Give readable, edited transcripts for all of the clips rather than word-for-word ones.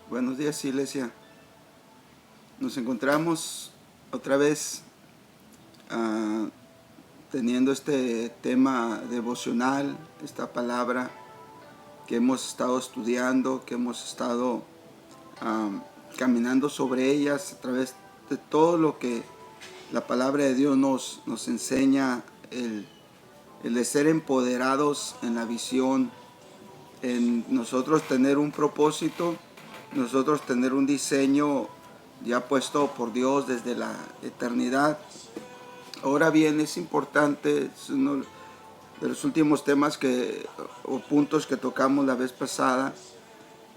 Buenos días, iglesia. Nos encontramos otra vez ah, teniendo este tema devocional, esta palabra que hemos estado estudiando, que hemos estado ah, caminando sobre ellas a través de todo lo que la palabra de Dios nos enseña, el de ser empoderados en la visión, en nosotros tener un propósito, nosotros tener un diseño ya puesto por Dios desde la eternidad. Ahora bien, es importante, es uno de los últimos temas o puntos que tocamos la vez pasada,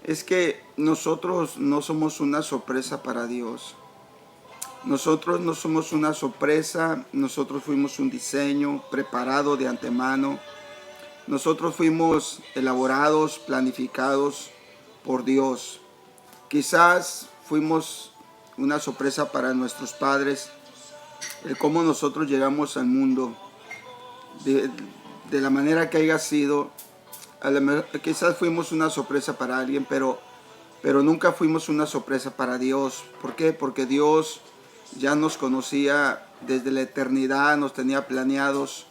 es que nosotros no somos una sorpresa para Dios. Nosotros no somos una sorpresa, nosotros fuimos un diseño preparado de antemano. Nosotros fuimos elaborados, planificados por Dios. Quizás fuimos una sorpresa para nuestros padres, el cómo nosotros llegamos al mundo, de la manera que haya sido. Quizás fuimos una sorpresa para alguien, pero nunca fuimos una sorpresa para Dios. ¿Por qué? Porque Dios ya nos conocía desde la eternidad, nos tenía planeados.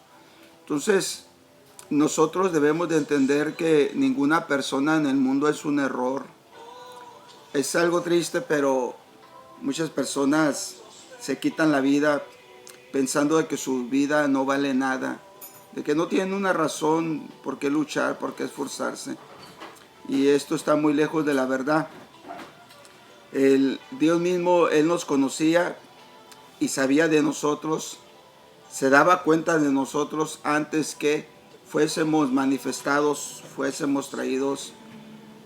Entonces, nosotros debemos de entender que ninguna persona en el mundo es un error. Es algo triste, pero muchas personas se quitan la vida pensando de que su vida no vale nada, de que no tienen una razón por qué luchar, por qué esforzarse. Y esto está muy lejos de la verdad. Dios mismo, Él nos conocía y sabía de nosotros, se daba cuenta de nosotros antes que fuésemos manifestados, fuésemos traídos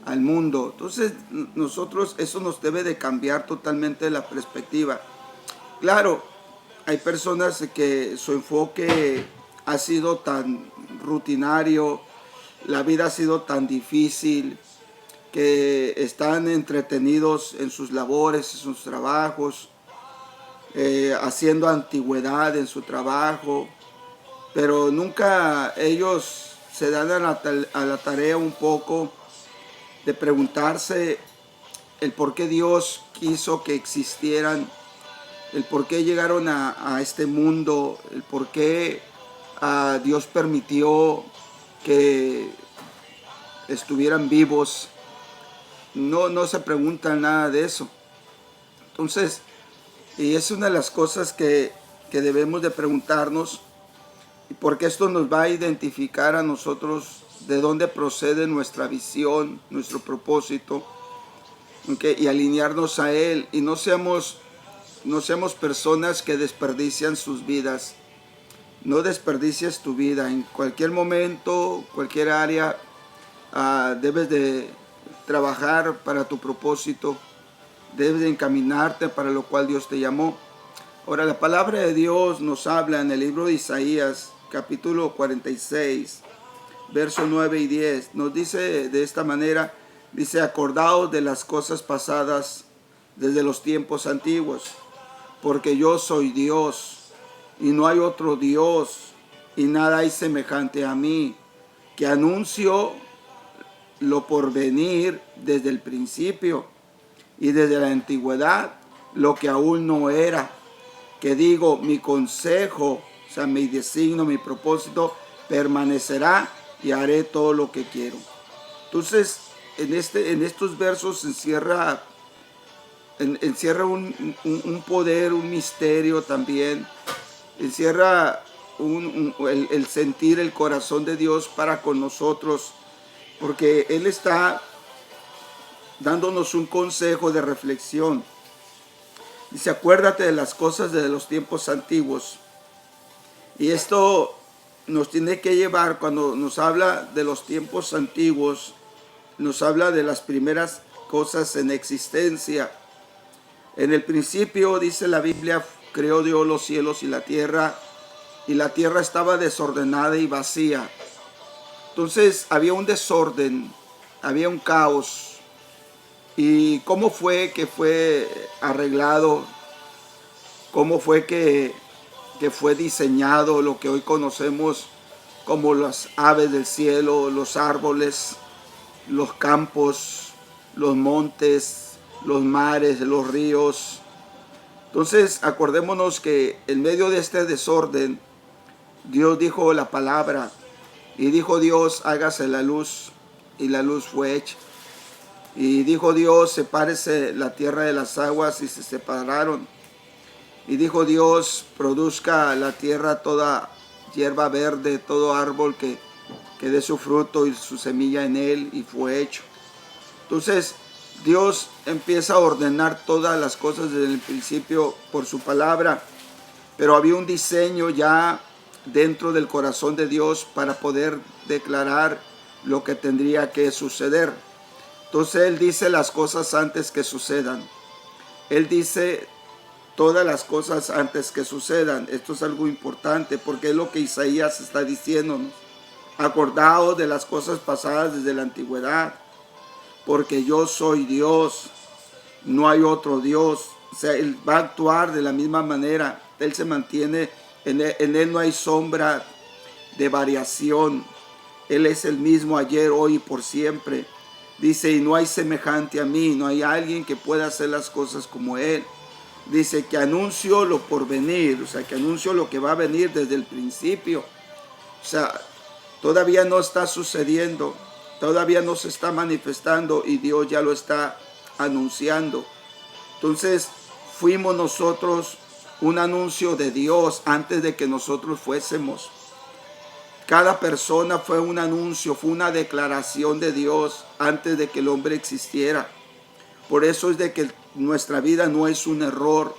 al mundo. Entonces nosotros, eso nos debe de cambiar totalmente la perspectiva. Claro, hay personas que su enfoque ha sido tan rutinario, la vida ha sido tan difícil, que están entretenidos en sus labores, en sus trabajos, haciendo antigüedad en su trabajo, pero nunca ellos se dan a la tarea un poco de preguntarse el por qué Dios quiso que existieran, el por qué llegaron a este mundo, el por qué Dios permitió que estuvieran vivos. No se preguntan nada de eso. Entonces, y es una de las cosas que debemos de preguntarnos, porque esto nos va a identificar a nosotros de dónde procede nuestra visión, nuestro propósito, ¿okay? Y alinearnos a Él, y no seamos personas que desperdician sus vidas. No desperdicies tu vida. En cualquier momento, cualquier área, debes de trabajar para tu propósito, debes de encaminarte para lo cual Dios te llamó. Ahora, la palabra de Dios nos habla en el libro de Isaías, capítulo 46, versos 9 y 10. Nos dice de esta manera, dice: acordaos de las cosas pasadas desde los tiempos antiguos, porque yo soy Dios y no hay otro Dios, y nada hay semejante a mí, que anuncio lo por venir desde el principio y desde la antigüedad lo que aún no era, que digo, mi consejo, o sea, mi designo, mi propósito permanecerá y haré todo lo que quiero. Entonces, en estos versos encierra un poder, un misterio también, encierra el sentir el corazón de Dios para con nosotros, porque Él está dándonos un consejo de reflexión. Dice: acuérdate de las cosas de los tiempos antiguos. Y esto nos tiene que llevar, cuando nos habla de los tiempos antiguos, nos habla de las primeras cosas en existencia. En el principio, dice la Biblia, creó Dios los cielos y la tierra estaba desordenada y vacía. Entonces había un desorden, había un caos. ¿Y cómo fue que fue arreglado? ¿Cómo fue que fue diseñado lo que hoy conocemos como las aves del cielo, los árboles, los campos, los montes, los mares, los ríos. Entonces acordémonos que en medio de este desorden, Dios dijo la palabra y dijo Dios, hágase la luz, y la luz fue hecha. Y dijo Dios, sepárese la tierra de las aguas, y se separaron. Y dijo Dios, produzca la tierra toda hierba verde, todo árbol que dé su fruto y su semilla en él, y fue hecho. Entonces Dios empieza a ordenar todas las cosas desde el principio por su palabra, pero había un diseño ya dentro del corazón de Dios para poder declarar lo que tendría que suceder. Entonces Él dice las cosas antes que sucedan. Él dice todas las cosas antes que sucedan. Esto es algo importante porque es lo que Isaías está diciéndonos. Acordaos de las cosas pasadas desde la antigüedad, porque yo soy Dios, no hay otro Dios. O sea, Él va a actuar de la misma manera. Él se mantiene, en él no hay sombra de variación. Él es el mismo ayer, hoy y por siempre. Dice, y no hay semejante a mí, no hay alguien que pueda hacer las cosas como Él. Dice que anuncio lo por venir, o sea, que anuncio lo que va a venir desde el principio. O sea, todavía no está sucediendo, todavía no se está manifestando y Dios ya lo está anunciando. Entonces, fuimos nosotros un anuncio de Dios antes de que nosotros fuésemos. Cada persona fue un anuncio, fue una declaración de Dios antes de que el hombre existiera. Por eso es de que nuestra vida no es un error.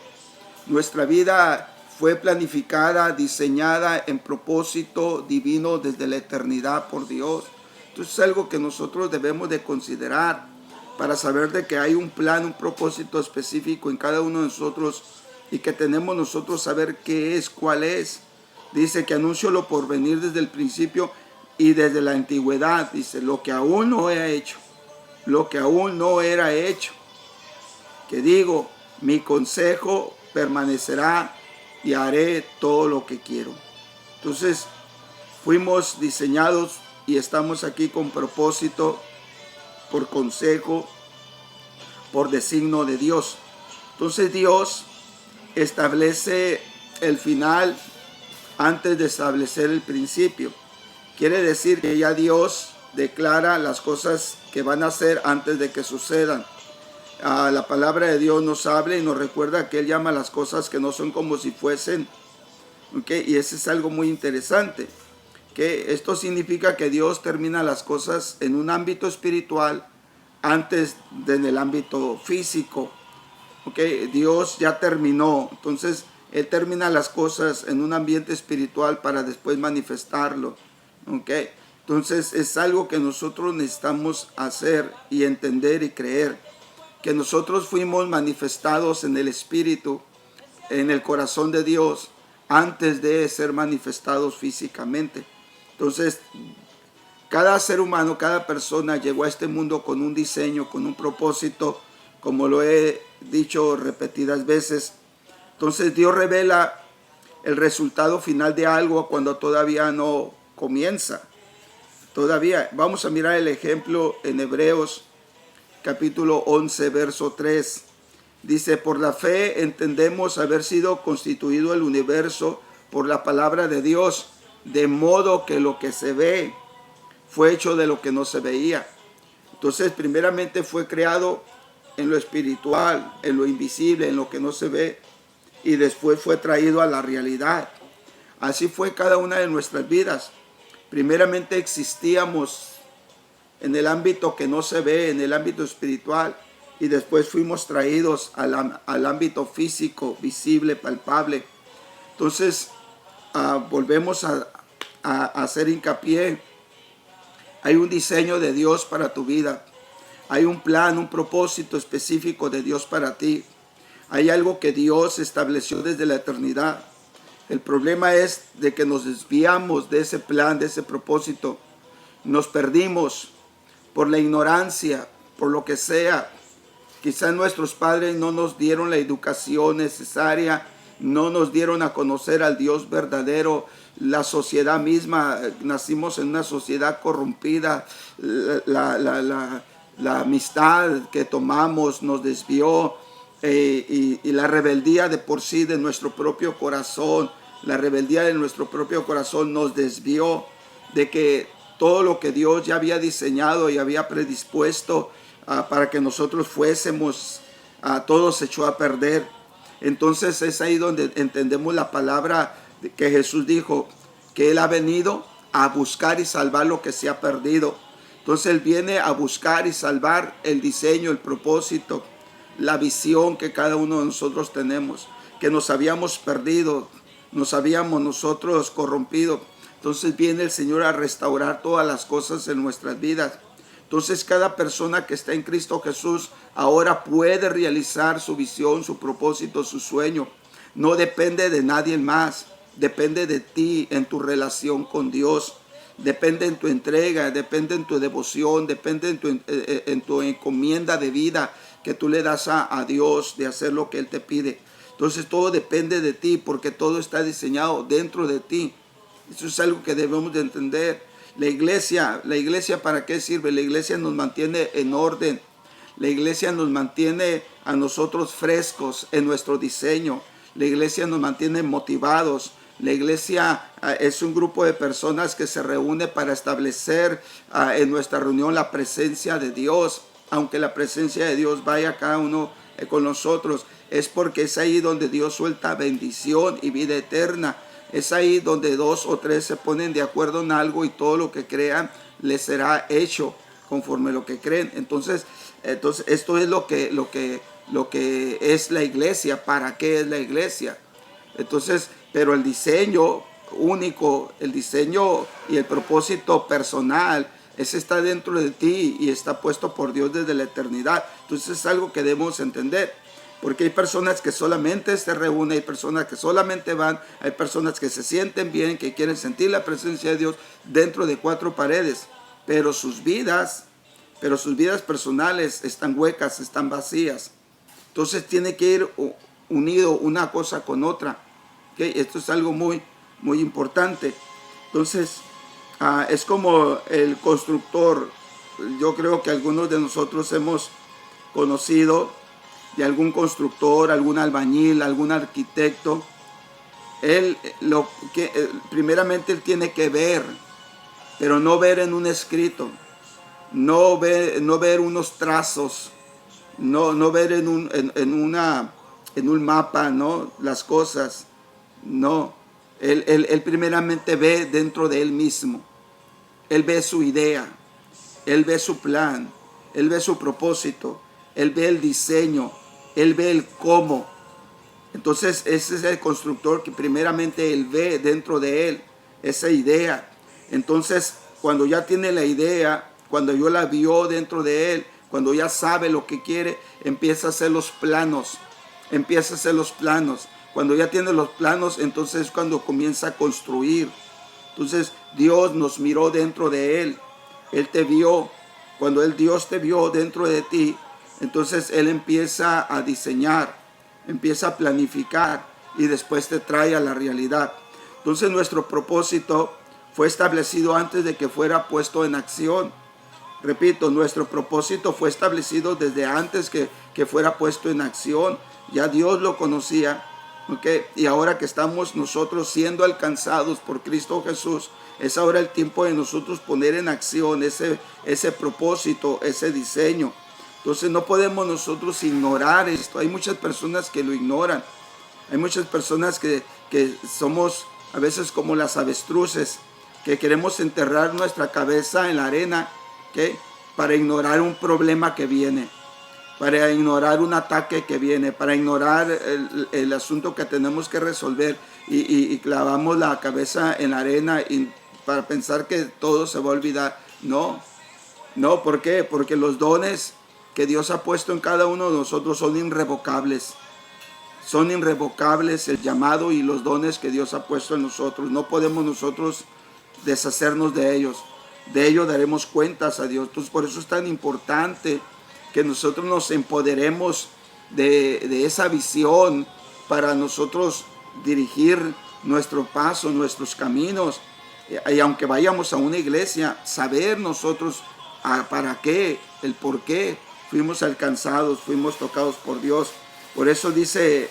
Nuestra vida fue planificada, diseñada en propósito divino desde la eternidad por Dios. Entonces es algo que nosotros debemos de considerar para saber de que hay un plan, un propósito específico en cada uno de nosotros y que tenemos nosotros saber qué es, cuál es. Dice que anuncio lo por venir desde el principio y desde la antigüedad. Dice, lo que aún no he hecho, lo que aún no era hecho. Que digo, mi consejo permanecerá y haré todo lo que quiero. Entonces, fuimos diseñados y estamos aquí con propósito, por consejo, por designio de Dios. Entonces Dios establece el final antes de establecer el principio. Quiere decir que ya Dios declara las cosas que van a hacer antes de que sucedan. La palabra de Dios nos habla y nos recuerda que Él llama las cosas que no son como si fuesen. ¿Okay? Y eso es algo muy interesante. Que esto significa que Dios termina las cosas en un ámbito espiritual antes de en el ámbito físico. ¿Okay? Dios ya terminó. Entonces Él termina las cosas en un ambiente espiritual para después manifestarlo. ¿Okay? Entonces es algo que nosotros necesitamos hacer y entender y creer. Que nosotros fuimos manifestados en el Espíritu, en el corazón de Dios, antes de ser manifestados físicamente. Entonces, cada ser humano, cada persona llegó a este mundo con un diseño, con un propósito, como lo he dicho repetidas veces. Entonces, Dios revela el resultado final de algo cuando todavía no comienza. Todavía, vamos a mirar el ejemplo en Hebreos capítulo 11, verso 3. Dice, por la fe entendemos haber sido constituido el universo por la palabra de Dios, de modo que lo que se ve fue hecho de lo que no se veía. Entonces, primeramente fue creado en lo espiritual, en lo invisible, en lo que no se ve, y después fue traído a la realidad. Así fue cada una de nuestras vidas. Primeramente existíamos en el ámbito que no se ve, en el ámbito espiritual, y después fuimos traídos al ámbito físico, visible, palpable. Entonces, volvemos a hacer hincapié. Hay un diseño de Dios para tu vida. Hay un plan, un propósito específico de Dios para ti. Hay algo que Dios estableció desde la eternidad. El problema es de que nos desviamos de ese plan, de ese propósito. Nos perdimos por la ignorancia, por lo que sea. Quizás nuestros padres no nos dieron la educación necesaria, no nos dieron a conocer al Dios verdadero. La sociedad misma, nacimos en una sociedad corrompida. la amistad que tomamos nos desvió, y la rebeldía de por sí de nuestro propio corazón, la rebeldía de nuestro propio corazón nos desvió de que todo lo que Dios ya había diseñado y había predispuesto para que nosotros fuésemos, todo se echó a perder. Entonces es ahí donde entendemos la palabra que Jesús dijo, que Él ha venido a buscar y salvar lo que se ha perdido. Entonces Él viene a buscar y salvar el diseño, el propósito, la visión que cada uno de nosotros tenemos, que nos habíamos perdido, nos habíamos nosotros corrompido. Entonces viene el Señor a restaurar todas las cosas en nuestras vidas. Entonces cada persona que está en Cristo Jesús ahora puede realizar su visión, su propósito, su sueño. No depende de nadie más, depende de ti en tu relación con Dios. Depende en tu entrega, depende en tu devoción, depende en tu encomienda de vida que tú le das a Dios de hacer lo que Él te pide. Entonces todo depende de ti porque todo está diseñado dentro de ti. Eso es algo que debemos de entender. La iglesia ¿para qué sirve? La iglesia nos mantiene en orden. La iglesia nos mantiene a nosotros frescos en nuestro diseño. La iglesia nos mantiene motivados. La iglesia es un grupo de personas que se reúne para establecer en nuestra reunión la presencia de Dios. Aunque la presencia de Dios vaya cada uno con nosotros, es porque es ahí donde Dios suelta bendición y vida eterna. Es ahí donde 2 o 3 se ponen de acuerdo en algo y todo lo que crean les será hecho conforme lo que creen. Entonces esto es lo que es la iglesia. ¿Para qué es la iglesia? Entonces, pero el diseño único, el diseño y el propósito personal, ese está dentro de ti y está puesto por Dios desde la eternidad. Entonces es algo que debemos entender. Porque hay personas que solamente se reúnen, hay personas que solamente van, hay personas que se sienten bien, que quieren sentir la presencia de Dios dentro de 4 paredes. Pero sus vidas personales están huecas, están vacías. Entonces tiene que ir unido una cosa con otra. ¿Okay? Esto es algo muy, muy importante. Entonces es como el constructor. Yo creo que algunos de nosotros hemos conocido de algún constructor, algún albañil, algún arquitecto. Primeramente él tiene que ver, pero no ver en un escrito, no ver unos trazos, no ver en un mapa, ¿no? Las cosas. No, él primeramente ve dentro de él mismo. Él ve su idea, él ve su plan, él ve su propósito, él ve el diseño, él ve el cómo. Entonces ese es el constructor que primeramente él ve dentro de él esa idea. Entonces cuando ya tiene la idea, cuando yo la vio dentro de él, cuando ya sabe lo que quiere, empieza a hacer los planos. Cuando ya tiene los planos, entonces es cuando comienza a construir. Entonces Dios nos miró dentro de él. Él te vio. Cuando Dios te vio dentro de ti, entonces Él empieza a diseñar, empieza a planificar y después te trae a la realidad. Entonces nuestro propósito fue establecido antes de que fuera puesto en acción. Repito, nuestro propósito fue establecido desde antes que fuera puesto en acción. Ya Dios lo conocía. ¿Okay? Y ahora que estamos nosotros siendo alcanzados por Cristo Jesús, es ahora el tiempo de nosotros poner en acción ese propósito, ese diseño. Entonces no podemos nosotros ignorar esto. Hay muchas personas que lo ignoran. Hay muchas personas que somos a veces como las avestruces, que queremos enterrar nuestra cabeza en la arena, ¿okay? Para ignorar un problema que viene, para ignorar un ataque que viene, para ignorar el asunto que tenemos que resolver y clavamos la cabeza en la arena y para pensar que todo se va a olvidar. No, ¿por qué? Porque los dones que Dios ha puesto en cada uno de nosotros son irrevocables. Son irrevocables el llamado y los dones que Dios ha puesto en nosotros. No podemos nosotros deshacernos de ellos. De ello daremos cuentas a Dios. Entonces por eso es tan importante que nosotros nos empoderemos de esa visión para nosotros dirigir nuestro paso, nuestros caminos. Y aunque vayamos a una iglesia, saber nosotros ¿Para qué? El por qué fuimos alcanzados, fuimos tocados por Dios. Por eso dice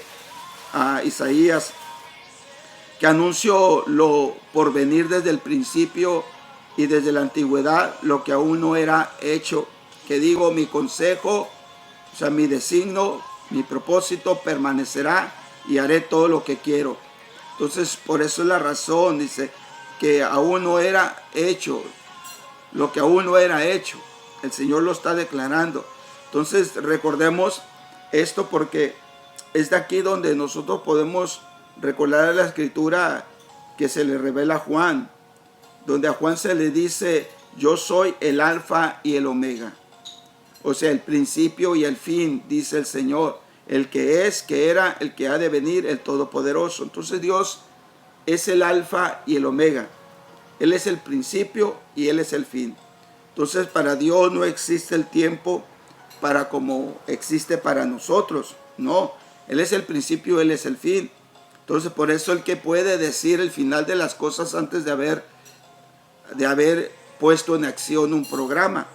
a Isaías que anuncio lo por venir desde el principio y desde la antigüedad, lo que aún no era hecho. Que digo, mi consejo, o sea, mi designo, mi propósito permanecerá y haré todo lo que quiero. Entonces, por eso es la razón, dice, que aún no era hecho, lo que aún no era hecho. El Señor lo está declarando. Entonces, recordemos esto porque es de aquí donde nosotros podemos recordar la escritura que se le revela a Juan, donde a Juan se le dice, yo soy el alfa y el omega. O sea, el principio y el fin, dice el Señor. El que es, que era, el que ha de venir, el Todopoderoso. Entonces Dios es el alfa y el omega. Él es el principio y Él es el fin. Entonces para Dios no existe el tiempo para como existe para nosotros. No, Él es el principio, Él es el fin. Entonces por eso el que puede decir el final de las cosas antes de haber puesto en acción un programa.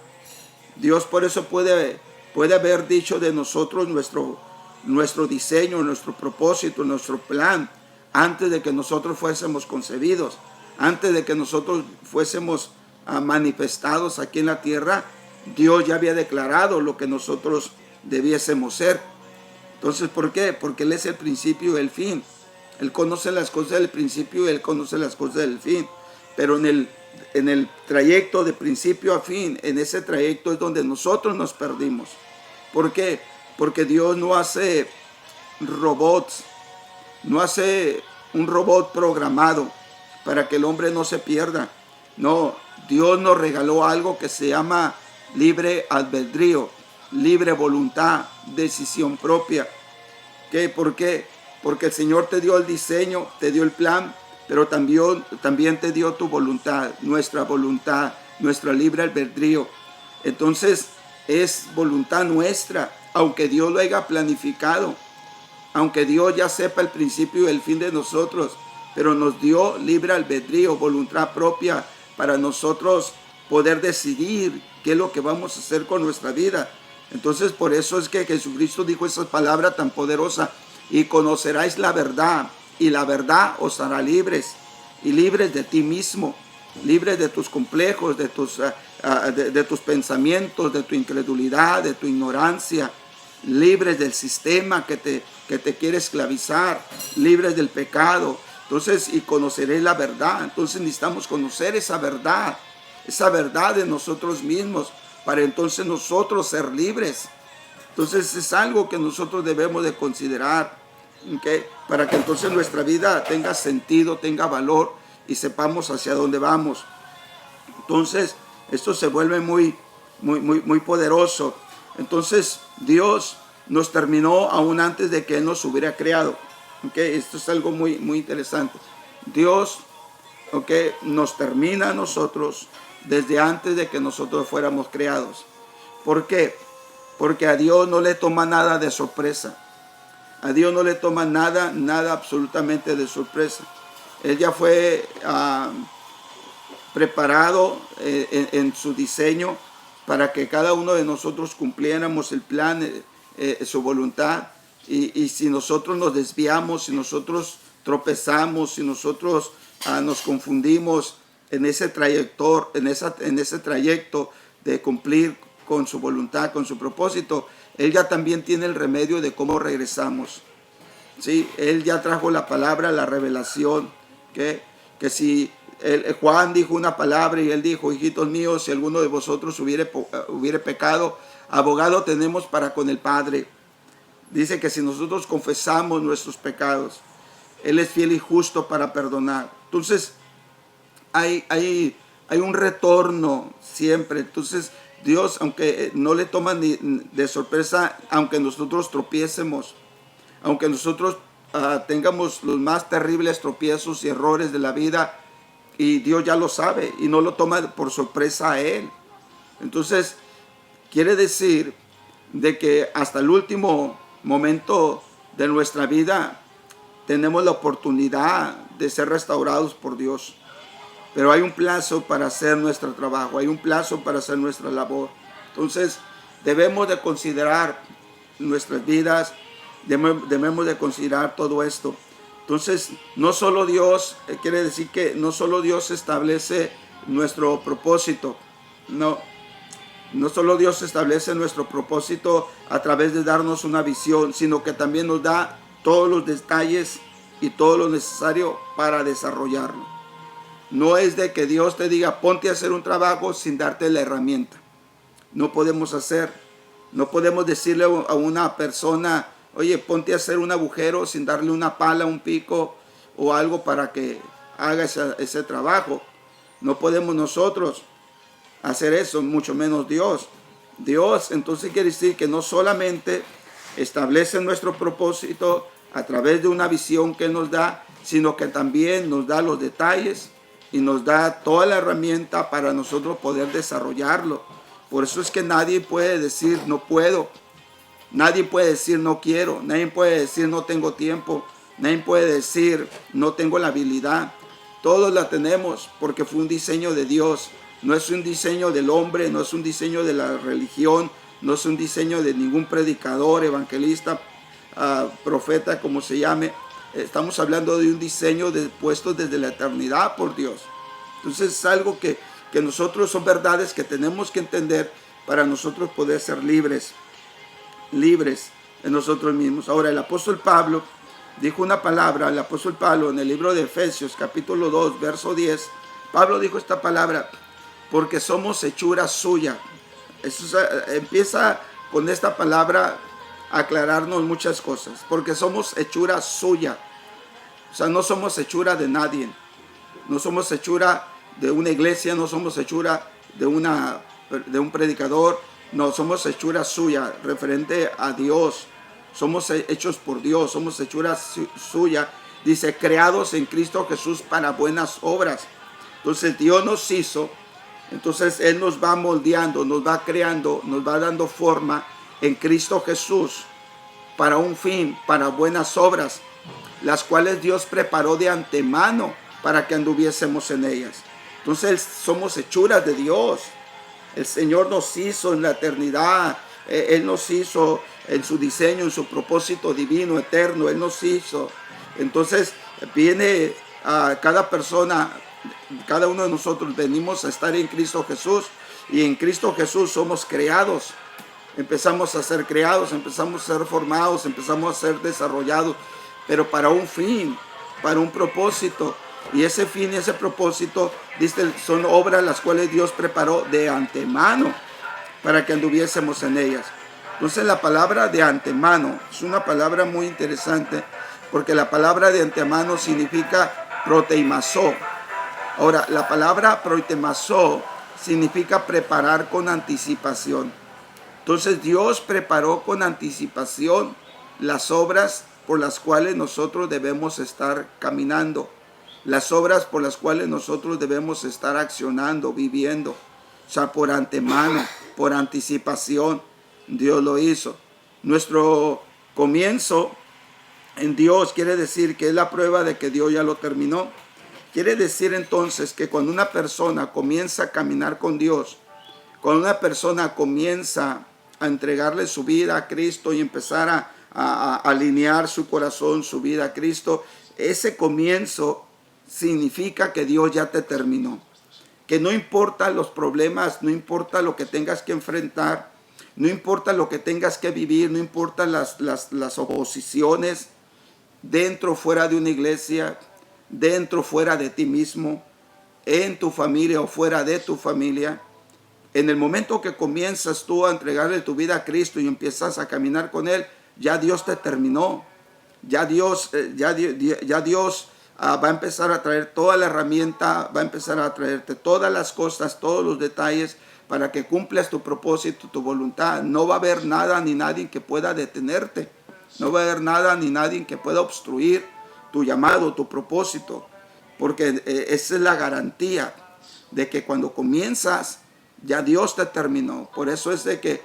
Dios por eso puede haber dicho de nosotros nuestro diseño, nuestro propósito, nuestro plan, antes de que nosotros fuésemos concebidos, antes de que nosotros fuésemos manifestados aquí en la tierra. Dios ya había declarado lo que nosotros debiésemos ser. Entonces, ¿por qué? Porque Él es el principio y el fin. Él conoce las cosas del principio y Él conoce las cosas del fin. Pero en el trayecto de principio a fin, en ese trayecto es donde nosotros nos perdimos. ¿Por qué? Porque Dios no hace robots, no hace un robot programado para que el hombre no se pierda. No, Dios nos regaló algo que se llama libre albedrío, libre voluntad, decisión propia. ¿Qué? ¿Por qué? Porque el Señor te dio el diseño, te dio el plan, pero también te dio tu voluntad, nuestra libre albedrío. Entonces es voluntad nuestra, aunque Dios lo haya planificado, aunque Dios ya sepa el principio y el fin de nosotros, pero nos dio libre albedrío, voluntad propia, para nosotros poder decidir qué es lo que vamos a hacer con nuestra vida. Entonces por eso es que Jesucristo dijo esa palabra tan poderosa: y conoceráis la verdad, y la verdad os hará libres, y libres de ti mismo, libres de tus complejos, de tus pensamientos, de tu incredulidad, de tu ignorancia, libres del sistema que te quiere esclavizar, libres del pecado. Entonces, y conoceréis la verdad. Entonces necesitamos conocer esa verdad de nosotros mismos, para entonces nosotros ser libres. Entonces es algo que nosotros debemos de considerar, ¿okay? Para que entonces nuestra vida tenga sentido, tenga valor y sepamos hacia dónde vamos. Entonces esto se vuelve muy poderoso. Entonces Dios nos terminó aún antes de que Él nos hubiera creado. ¿Okay? Esto es algo muy interesante. Dios, ¿okay?, nos termina a nosotros desde antes de que nosotros fuéramos creados. ¿Por qué? Porque a Dios no le toma nada de sorpresa. A Dios no le toma nada absolutamente de sorpresa. Él ya fue preparado en su diseño para que cada uno de nosotros cumpliéramos el plan, su voluntad. Y si nosotros nos desviamos, si nosotros tropezamos, si nosotros nos confundimos en ese trayecto de cumplir con su voluntad, con su propósito, Él ya también tiene el remedio de cómo regresamos. ¿Sí? Él ya trajo la palabra, la revelación, que si Juan dijo una palabra y él dijo: hijitos míos, si alguno de vosotros hubiere pecado, abogado tenemos para con el Padre. Dice que si nosotros confesamos nuestros pecados, Él es fiel y justo para perdonar. Entonces hay un retorno siempre. Entonces Dios, aunque no le toma ni de sorpresa, aunque nosotros tropiecemos, aunque nosotros tengamos los más terribles tropiezos y errores de la vida, y Dios ya lo sabe y no lo toma por sorpresa a Él. Entonces quiere decir de que hasta el último momento de nuestra vida tenemos la oportunidad de ser restaurados por Dios. pero hay un plazo para hacer nuestro trabajo, hay un plazo para hacer nuestra labor. Entonces debemos de considerar nuestras vidas, debemos de considerar todo esto. Entonces no solo Dios, quiere decir que no solo Dios establece nuestro propósito, no solo Dios establece nuestro propósito a través de darnos una visión, sino que también nos da todos los detalles y todo lo necesario para desarrollarlo. No es de que Dios te diga ponte a hacer un trabajo sin darte la herramienta. No podemos decirle a una persona, oye, ponte a hacer un agujero sin darle una pala, un pico o algo para que haga ese trabajo. No podemos nosotros hacer eso, mucho menos Dios. Dios entonces quiere decir que no solamente establece nuestro propósito a través de una visión que Él nos da, sino que también nos da los detalles y nos da toda la herramienta para nosotros poder desarrollarlo. Por eso es que nadie puede decir no puedo, nadie puede decir no quiero, nadie puede decir no tengo tiempo, nadie puede decir no tengo la habilidad. Todos la tenemos porque fue un diseño de Dios. No es un diseño del hombre, no es un diseño de la religión, no es un diseño de ningún predicador, evangelista, profeta, como se llame. Estamos hablando de un diseño puesto desde la eternidad por Dios. Entonces es algo que nosotros, son verdades que tenemos que entender para nosotros poder ser libres en nosotros mismos. Ahora el apóstol Pablo dijo una palabra, el apóstol Pablo en el libro de Efesios capítulo 2 verso 10, Pablo dijo esta palabra, porque somos hechura suya. Empieza con esta palabra a aclararnos muchas cosas, porque somos hechura suya. O sea, no somos hechura de nadie, no somos hechura de una iglesia, no somos hechura de un predicador, no, somos hechura suya, referente a Dios. Somos hechos por Dios, somos hechura suya. Dice, creados en Cristo Jesús para buenas obras. Entonces Dios nos hizo, entonces Él nos va moldeando, nos va creando, nos va dando forma en Cristo Jesús para un fin, para buenas obras, las cuales Dios preparó de antemano para que anduviésemos en ellas. Entonces somos hechuras de Dios. El Señor nos hizo en la eternidad. Él nos hizo en su diseño, en su propósito divino, eterno. Él nos hizo. Entonces viene a cada persona, cada uno de nosotros venimos a estar en Cristo Jesús. Y en Cristo Jesús somos creados. Empezamos a ser creados, empezamos a ser formados, empezamos a ser desarrollados. Pero para un fin, para un propósito. Y ese fin y ese propósito, dice, son obras las cuales Dios preparó de antemano para que anduviésemos en ellas. Entonces la palabra de antemano es una palabra muy interesante, porque la palabra de antemano significa proteimazó. Ahora, la palabra proteimazó significa preparar con anticipación. Entonces Dios preparó con anticipación las obras por las cuales nosotros debemos estar caminando. Las obras por las cuales nosotros debemos estar accionando, viviendo. O sea, por antemano, por anticipación, Dios lo hizo. Nuestro comienzo en Dios quiere decir que es la prueba de que Dios ya lo terminó. Quiere decir entonces que cuando una persona comienza a caminar con Dios, cuando una persona comienza a entregarle su vida a Cristo y empezar a alinear su corazón, su vida a Cristo, ese comienzo significa que Dios ya te terminó. Que no importa los problemas, no importa lo que tengas que enfrentar, no importa lo que tengas que vivir, no importa las oposiciones dentro o fuera de una iglesia, dentro o fuera de ti mismo, en tu familia o fuera de tu familia. En el momento que comienzas tú a entregarle tu vida a Cristo y empiezas a caminar con Él, ya Dios te terminó. Ya Dios va a empezar a traer toda la herramienta, va a empezar a traerte todas las cosas, todos los detalles para que cumplas tu propósito, tu voluntad. No va a haber nada ni nadie que pueda detenerte. No va a haber nada ni nadie que pueda obstruir tu llamado, tu propósito. Porque esa es la garantía de que cuando comienzas, ya Dios te terminó. Por eso es de que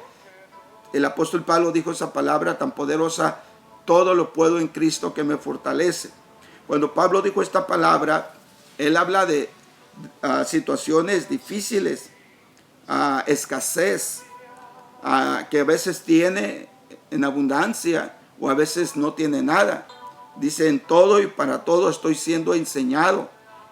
el apóstol Pablo dijo esa palabra tan poderosa: todo lo puedo en Cristo que me fortalece. Cuando Pablo dijo esta palabra, él habla de situaciones difíciles, escasez, que a veces tiene en abundancia o a veces no tiene nada. Dice, en todo y para todo estoy siendo enseñado.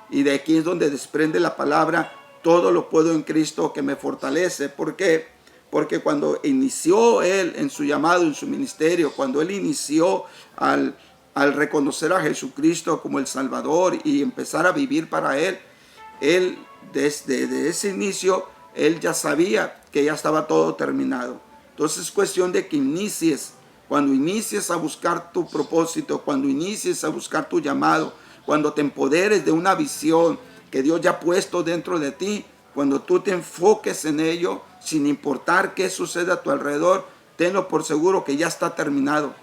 Y de aquí es donde desprende la palabra, todo lo puedo en Cristo que me fortalece. ¿Por qué? Porque cuando inició él en su llamado, en su ministerio, cuando él inició al reconocer a Jesucristo como el Salvador y empezar a vivir para él desde ese inicio, él ya sabía que ya estaba todo terminado. Entonces es cuestión de que inicies. Cuando inicies a buscar tu propósito, cuando inicies a buscar tu llamado, cuando te empoderes de una visión que Dios ya ha puesto dentro de ti, cuando tú te enfoques en ello, sin importar qué suceda a tu alrededor, tenlo por seguro que ya está terminado.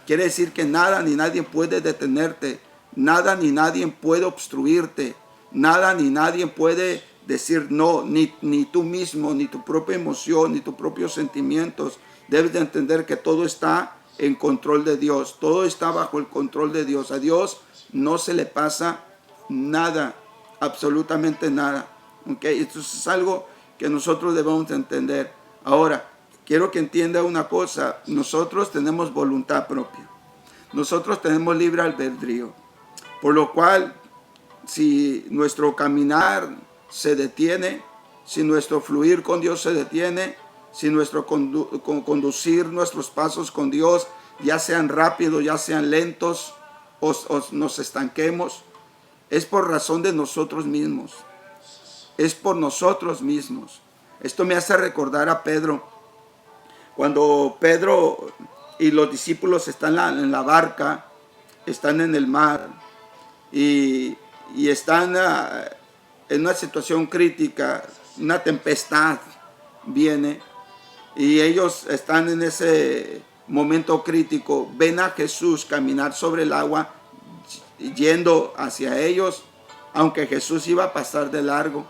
Quiere decir que nada ni nadie puede detenerte, nada ni nadie puede obstruirte, nada ni nadie puede decir no, ni tú mismo, ni tu propia emoción, ni tus propios sentimientos. Debes de entender que todo está en control de Dios, todo está bajo el control de Dios. A Dios no se le pasa nada, absolutamente nada. ¿Okay? Esto es algo que nosotros debemos de entender. Ahora, quiero que entienda una cosa, nosotros tenemos voluntad propia, nosotros tenemos libre albedrío, por lo cual si nuestro caminar se detiene, si nuestro fluir con Dios se detiene, si nuestro conducir nuestros pasos con Dios, ya sean rápidos, ya sean lentos, o nos estanquemos, es por razón de nosotros mismos. Es por nosotros mismos. Esto me hace recordar a Pedro. Cuando Pedro y los discípulos están en la barca, están en el mar y están en una situación crítica, una tempestad viene y ellos están en ese momento crítico, ven a Jesús caminar sobre el agua yendo hacia ellos, aunque Jesús iba a pasar de largo.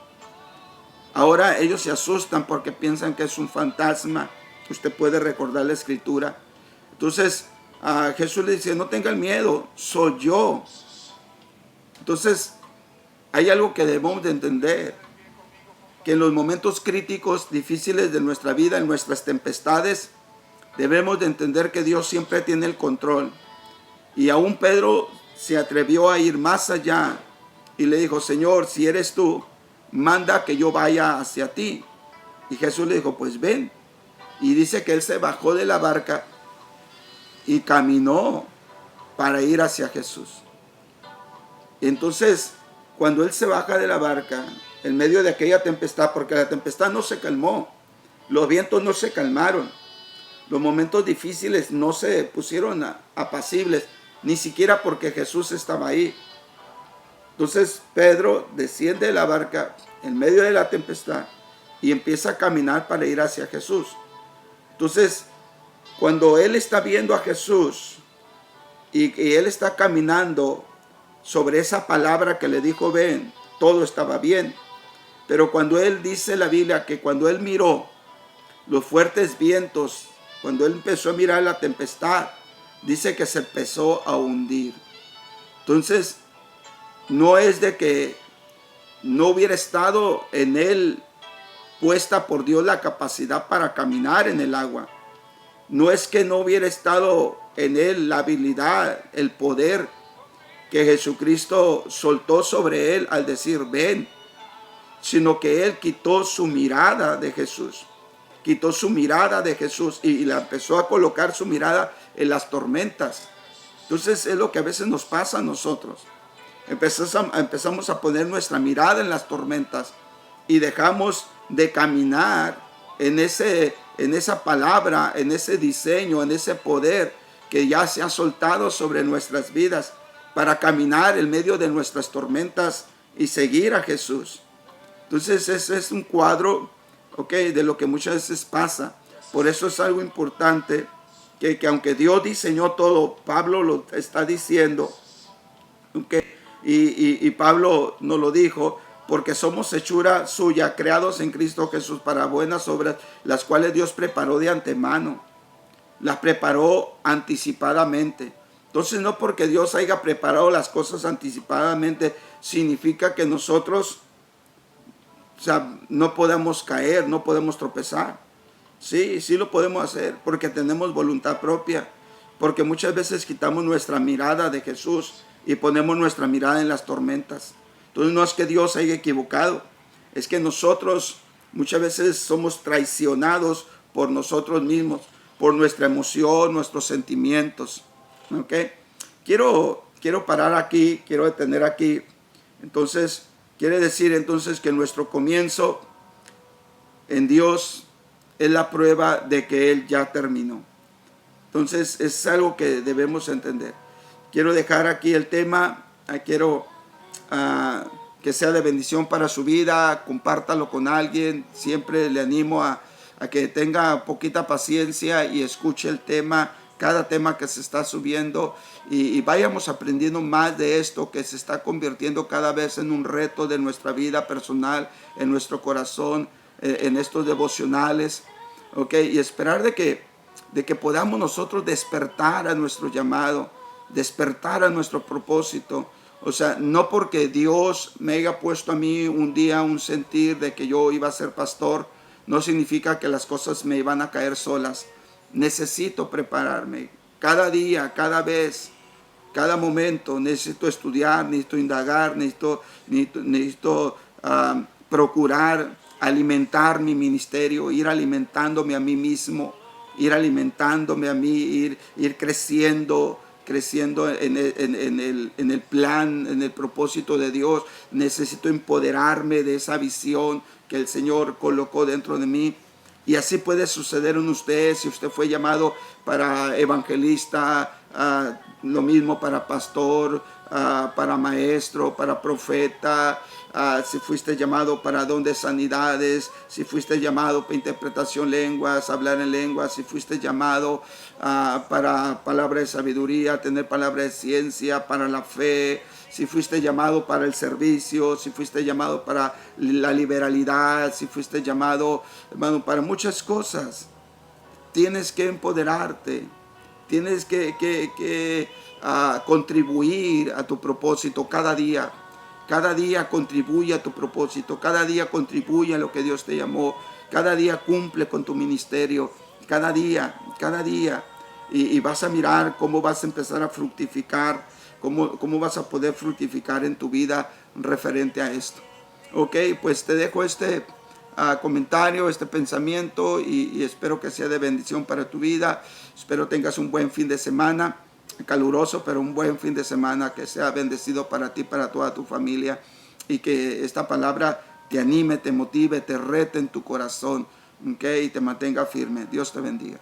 Ahora ellos se asustan porque piensan que es un fantasma. Usted puede recordar la escritura. Entonces Jesús le dice, no tengan miedo, soy yo. Entonces hay algo que debemos de entender, que en los momentos críticos, difíciles de nuestra vida, en nuestras tempestades, debemos de entender que Dios siempre tiene el control. Y aún Pedro se atrevió a ir más allá y le dijo, Señor, si eres tú, manda que yo vaya hacia ti. Y Jesús le dijo, pues ven. Y dice que él se bajó de la barca y caminó para ir hacia Jesús. Entonces, cuando él se baja de la barca, en medio de aquella tempestad, porque la tempestad no se calmó, los vientos no se calmaron, los momentos difíciles no se pusieron apacibles, ni siquiera porque Jesús estaba ahí. Entonces Pedro desciende de la barca en medio de la tempestad y empieza a caminar para ir hacia Jesús. Entonces, cuando él está viendo a Jesús y él está caminando sobre esa palabra que le dijo, ven, todo estaba bien. Pero cuando él dice la Biblia que cuando él miró los fuertes vientos, cuando él empezó a mirar la tempestad, dice que se empezó a hundir. Entonces, no es de que no hubiera estado en él puesta por Dios la capacidad para caminar en el agua. No es que no hubiera estado en él la habilidad, el poder que Jesucristo soltó sobre él al decir ven, sino que él quitó su mirada de Jesús. Quitó su mirada de Jesús y la empezó a colocar su mirada en las tormentas. Entonces es lo que a veces nos pasa a nosotros. Empezamos a poner nuestra mirada en las tormentas y dejamos de caminar en esa palabra, en ese diseño, en ese poder que ya se ha soltado sobre nuestras vidas para caminar en medio de nuestras tormentas y seguir a Jesús. Entonces ese es un cuadro, de lo que muchas veces pasa. Por eso es algo importante que aunque Dios diseñó todo, Pablo lo está diciendo, y Pablo nos lo dijo, porque somos hechura suya, creados en Cristo Jesús para buenas obras, las cuales Dios preparó de antemano, las preparó anticipadamente. Entonces no porque Dios haya preparado las cosas anticipadamente significa que nosotros O sea, no podemos caer, no podemos tropezar. Sí, sí lo podemos hacer porque tenemos voluntad propia. Porque muchas veces quitamos nuestra mirada de Jesús y ponemos nuestra mirada en las tormentas. Entonces no es que Dios haya equivocado, es que nosotros muchas veces somos traicionados por nosotros mismos, por nuestra emoción, nuestros sentimientos. ¿Ok? Quiero parar aquí, quiero detener aquí. Entonces, quiere decir entonces que nuestro comienzo en Dios es la prueba de que Él ya terminó. Entonces, es algo que debemos entender. Quiero dejar aquí el tema, quiero que sea de bendición para su vida, compártalo con alguien. Siempre le animo a que tenga poquita paciencia y escuche el tema, cada tema que se está subiendo y vayamos aprendiendo más de esto que se está convirtiendo cada vez en un reto de nuestra vida personal, en nuestro corazón, en estos devocionales, ¿ok? Y esperar de que podamos nosotros despertar a nuestro llamado, despertar a nuestro propósito. O sea, no porque Dios me haya puesto a mí un día un sentir de que yo iba a ser pastor, no significa que las cosas me iban a caer solas. Necesito prepararme. Cada día, cada vez, cada momento necesito estudiar, necesito indagar, necesito procurar alimentar mi ministerio, ir alimentándome a mí mismo, ir alimentándome a mí, ir creciendo en el plan, en el propósito de Dios. Necesito empoderarme de esa visión que el Señor colocó dentro de mí. Y así puede suceder en usted, si usted fue llamado para evangelista, lo mismo para pastor, para maestro, para profeta, si fuiste llamado para don de sanidades, si fuiste llamado para interpretación lenguas, hablar en lenguas, si fuiste llamado para palabra de sabiduría, tener palabra de ciencia, para la fe, si fuiste llamado para el servicio, si fuiste llamado para la liberalidad, si fuiste llamado, hermano, para muchas cosas. Tienes que empoderarte, tienes que contribuir a tu propósito cada día. Cada día contribuye a tu propósito, cada día contribuye a lo que Dios te llamó, cada día cumple con tu ministerio, cada día. Y vas a mirar cómo vas a empezar a fructificar, cómo vas a poder fructificar en tu vida referente a esto. Ok, pues te dejo este comentario, este pensamiento y espero que sea de bendición para tu vida. Espero tengas un buen fin de semana, caluroso, pero un buen fin de semana, que sea bendecido para ti, para toda tu familia, y que esta palabra te anime, te motive, te rete en tu corazón, ¿okay? Y te mantenga firme. Dios te bendiga.